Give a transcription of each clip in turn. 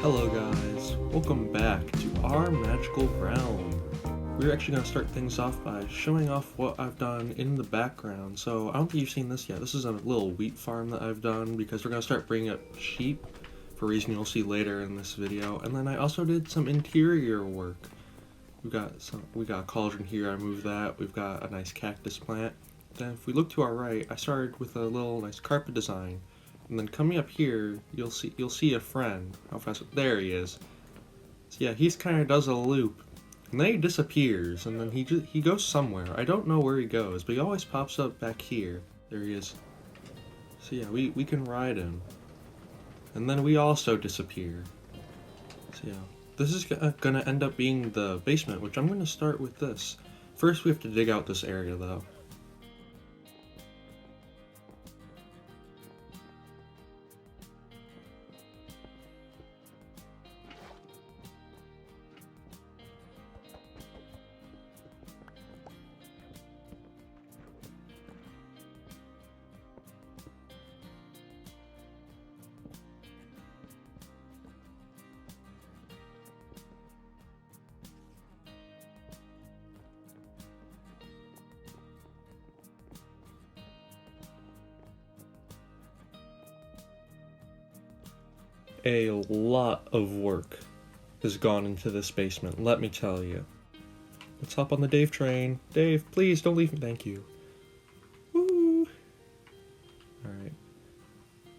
Hello guys, welcome back to our magical realm. We're actually going to start things off by showing off what I've done in the background. So I don't think you've seen this yet. This is a little wheat farm that I've done because we're going to start bringing up sheep for a reason you'll see later in this video. And then I also did some interior work. We got a cauldron here, I moved that. We've got a nice cactus plant. Then if we look to our right, I started with a little nice carpet design. And then coming up here, you'll see a friend. How fast? There he is. So yeah, he's kind of does a loop, and then he disappears, and then he goes somewhere. I don't know where he goes, but he always pops up back here. There he is. So yeah, we can ride him, and then we also disappear. So yeah, this is gonna end up being the basement, which I'm gonna start with this. First, we have to dig out this area though. A lot of work has gone into this basement, let me tell you. Let's hop on the Dave train. Dave, please don't leave me. Thank you. Woo! Alright.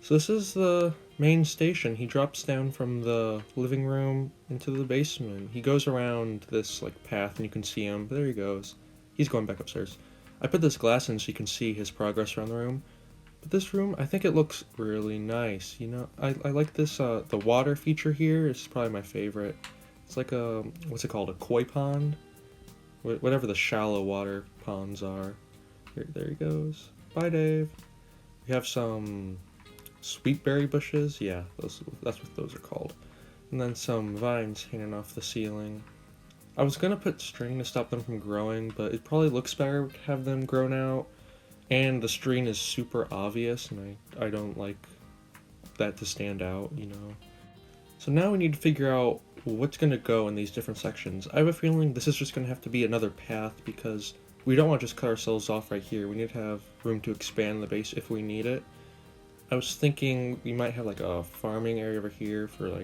So this is the main station. He drops down from the living room into the basement. He goes around this path and you can see him. There he goes. He's going back upstairs. I put this glass in so you can see his progress around the room. But this room, I think it looks really nice. You know, I like this, the water feature here is probably my favorite. It's like a, what's it called, a koi pond? Whatever the shallow water ponds are. There he goes. Bye, Dave. We have some sweetberry bushes. Yeah, that's what those are called. And then some vines hanging off the ceiling. I was gonna put string to stop them from growing, but it probably looks better to have them grown out. And the string is super obvious, and I don't like that to stand out, you know. So now we need to figure out what's going to go in these different sections. I have a feeling this is just going to have to be another path because we don't want to just cut ourselves off right here. We need to have room to expand the base if we need it. I was thinking we might have a farming area over here for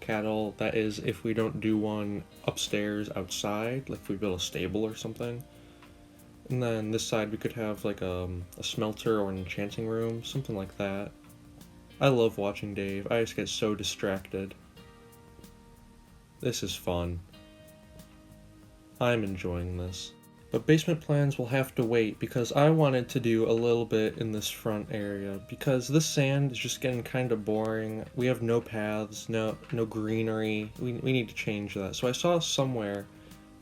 cattle. That is if we don't do one upstairs outside, if we build a stable or something. And then this side we could have a smelter or an enchanting room, something like that. I love watching Dave. I just get so distracted. This is fun. I'm enjoying this. But basement plans will have to wait because I wanted to do a little bit in this front area because this sand is just getting kind of boring. We have no paths, no greenery. We need to change that. So I saw somewhere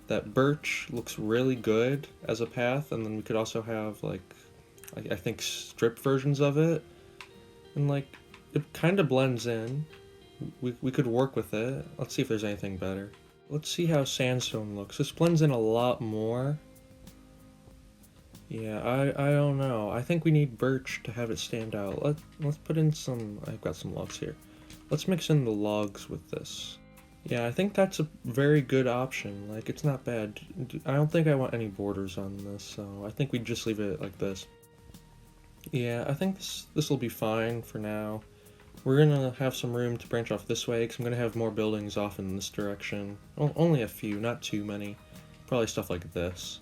that birch looks really good as a path, and then we could also have I think strip versions of it, and it kind of blends in. We could work with it. Let's see if there's anything better. Let's see how sandstone looks. This blends in a lot more. Yeah, I don't know. I think we need birch to have it stand out. Let's put in some. I've got some logs here. Let's mix in the logs with this. Yeah, I think that's a very good option. It's not bad. I don't think I want any borders on this, so I think we just leave it like this. Yeah, I think this will be fine for now. We're gonna have some room to branch off this way, because I'm gonna have more buildings off in this direction. Only a few, not too many. Probably stuff like this.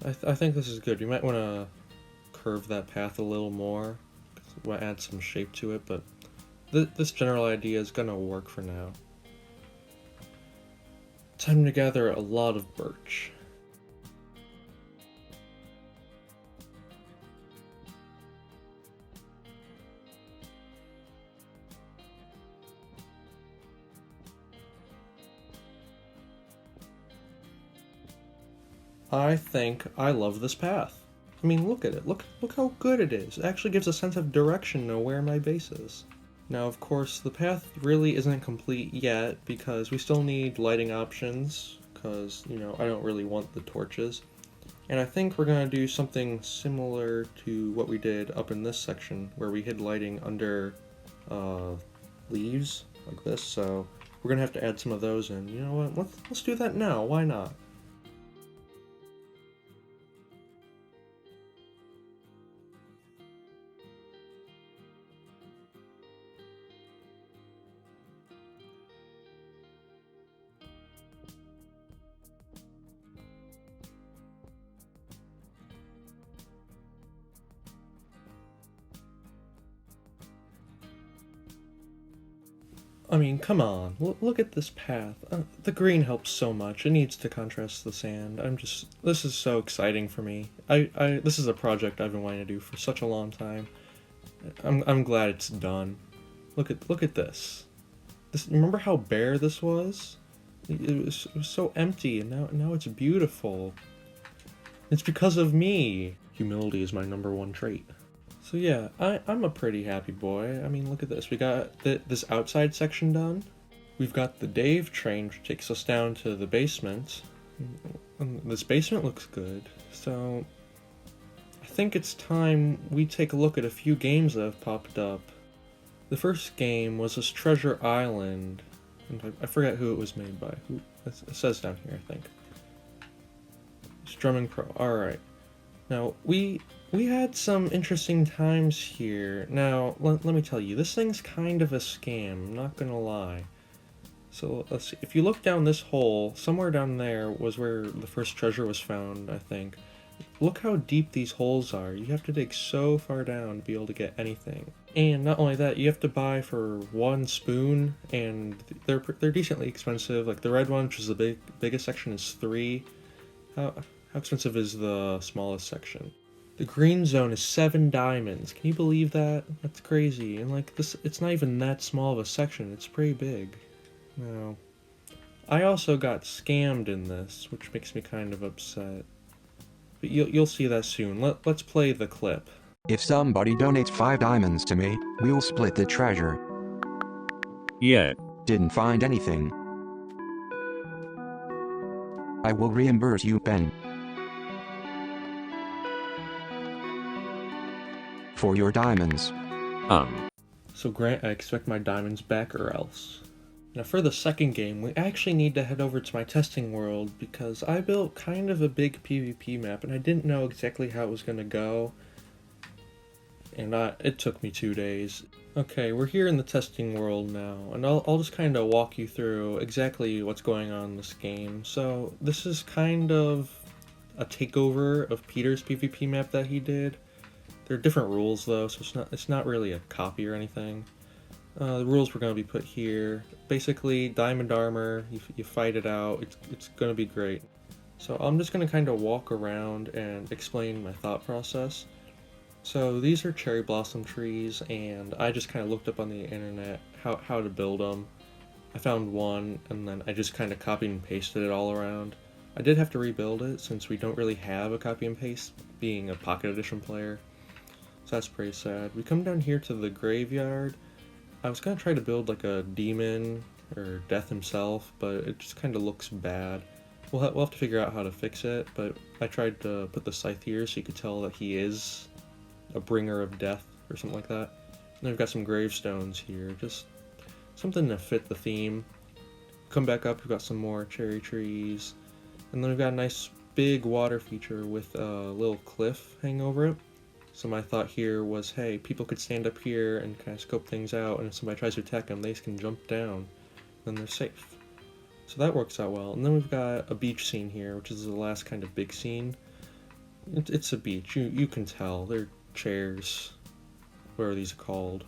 I think this is good. You might want to curve that path a little more. We'll add some shape to it, but this general idea is gonna work for now. Time to gather a lot of birch. I think I love this path. I mean, look at it. Look how good it is. It actually gives a sense of direction to where my base is. Now, of course, the path really isn't complete yet because we still need lighting options because, you know, I don't really want the torches. And I think we're going to do something similar to what we did up in this section where we hid lighting under leaves. like this, so we're gonna have to add some of those in. You know what, let's do that now, why not? I mean, come on, look at this path. The green helps so much. It needs to contrast the sand. This is so exciting for me. This is a project I've been wanting to do for such a long time. I'm glad it's done. Look at this. Remember how bare this was? It was so empty, and now it's beautiful. It's because of me. Humility is my #1 trait. So yeah, I'm a pretty happy boy. I mean, look at this. We got this outside section done. We've got the Dave train, which takes us down to the basement. And this basement looks good. So I think it's time we take a look at a few games that have popped up. The first game was this Treasure Island. And I forget who it was made by. It says down here, I think. It's Drumming Pro. Alright. Now, we had some interesting times here. Now, let me tell you, this thing's kind of a scam, I'm not gonna lie. So, let's see. If you look down this hole, somewhere down there was where the first treasure was found, I think. Look how deep these holes are. You have to dig so far down to be able to get anything. And not only that, you have to buy for 1 spoon, and they're decently expensive. Like the red one, which is the biggest section, is 3. How expensive is the smallest section? The green zone is 7 diamonds. Can you believe that? That's crazy. And like this, it's not even that small of a section. It's pretty big. Now, I also got scammed in this, which makes me kind of upset. But you'll see that soon. Let's play the clip. If somebody donates 5 diamonds to me, we'll split the treasure. Yeah. Didn't find anything. I will reimburse you, Ben, for your diamonds. So Grant, I expect my diamonds back or else. Now for the second game, we actually need to head over to my testing world because I built kind of a big PvP map and I didn't know exactly how it was going to go. And it took me 2 days. Okay, we're here in the testing world now, and I'll just kind of walk you through exactly what's going on in this game. So this is kind of a takeover of Peter's PvP map that he did. There are different rules though, so it's not really a copy or anything. The rules were going to be put here. Basically, diamond armor, you fight it out, it's going to be great. So I'm just going to kind of walk around and explain my thought process. So these are cherry blossom trees, and I just kind of looked up on the internet how to build them. I found one, and then I just kind of copied and pasted it all around. I did have to rebuild it, since we don't really have a copy and paste, being a Pocket Edition player. So that's pretty sad. We come down here to the graveyard. I was going to try to build like a demon, or Death himself, but it just kind of looks bad. We'll have to figure out how to fix it, but I tried to put the scythe here so you could tell that he is a bringer of death or something like that. And then we've got some gravestones here, just something to fit the theme. Come back up, we've got some more cherry trees, and then we've got a nice big water feature with a little cliff hanging over it. So my thought here was, hey, people could stand up here and kind of scope things out, and if somebody tries to attack them, they can jump down, then they're safe. So that works out well. And then we've got a beach scene here, which is the last kind of big scene. It's a beach, you can tell. They're chairs, what are these called?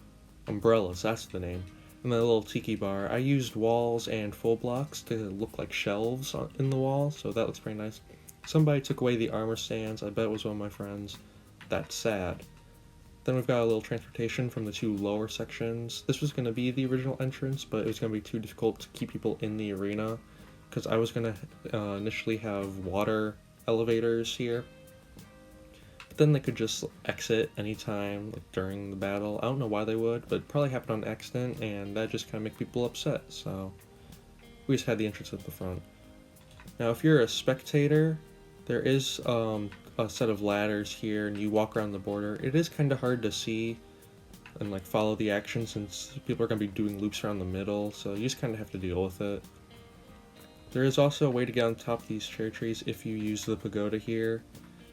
Umbrellas, that's the name. And the little tiki bar. I used walls and full blocks to look like shelves in the wall, so that looks pretty nice. Somebody took away the armor stands, I bet it was one of my friends. That's sad. Then we've got a little transportation from the 2 lower sections. This was going to be the original entrance, but it was going to be too difficult to keep people in the arena, because I was going to initially have water elevators here. Then they could just exit anytime, like during the battle. I don't know why they would, but it probably happened on accident, and that just kind of make people upset, so we just had the entrance at the front. Now, if you're a spectator, there is a set of ladders here, and you walk around the border. It is kind of hard to see and like follow the action, since people are going to be doing loops around the middle, so you just kind of have to deal with it. There is also a way to get on top of these cherry trees if you use the pagoda here.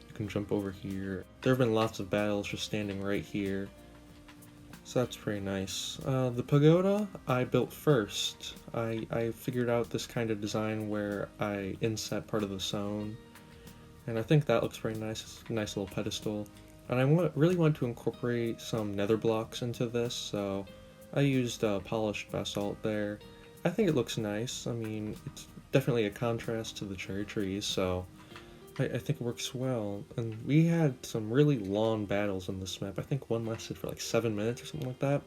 You can jump over here. There have been lots of battles just standing right here, so that's pretty nice. The pagoda I built first. I figured out this kind of design where I inset part of the stone, and I think that looks pretty nice. It's a nice little pedestal. And I really want to incorporate some nether blocks into this, so I used polished basalt there. I think it looks nice. I mean, it's definitely a contrast to the cherry trees, so I think it works well. And we had some really long battles in this map. I think one lasted for like 7 minutes or something like that.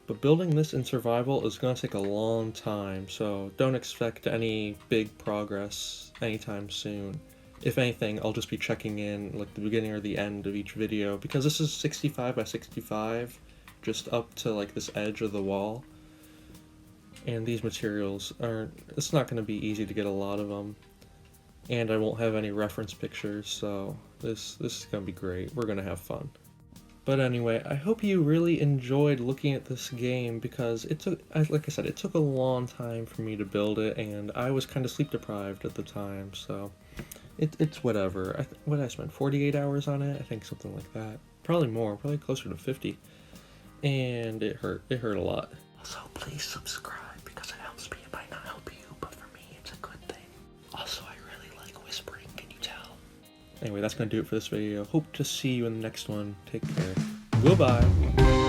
But building this in survival is going to take a long time, so don't expect any big progress anytime soon. If anything, I'll just be checking in like the beginning or the end of each video, because this is 65 by 65, just up to like this edge of the wall. And these materials it's not going to be easy to get a lot of them. And I won't have any reference pictures, so this is going to be great. We're going to have fun. But anyway, I hope you really enjoyed looking at this game, because it took, like I said, it took a long time for me to build it, and I was kind of sleep deprived at the time, so it's whatever. What did I spend 48 hours on it? I think something like that. Probably more, probably closer to 50. And it hurt a lot. Also, please subscribe, because it helps me. It might not help you, but for me, it's a good thing. Also, I really like whispering, can you tell? Anyway, that's gonna do it for this video. Hope to see you in the next one. Take care. Goodbye.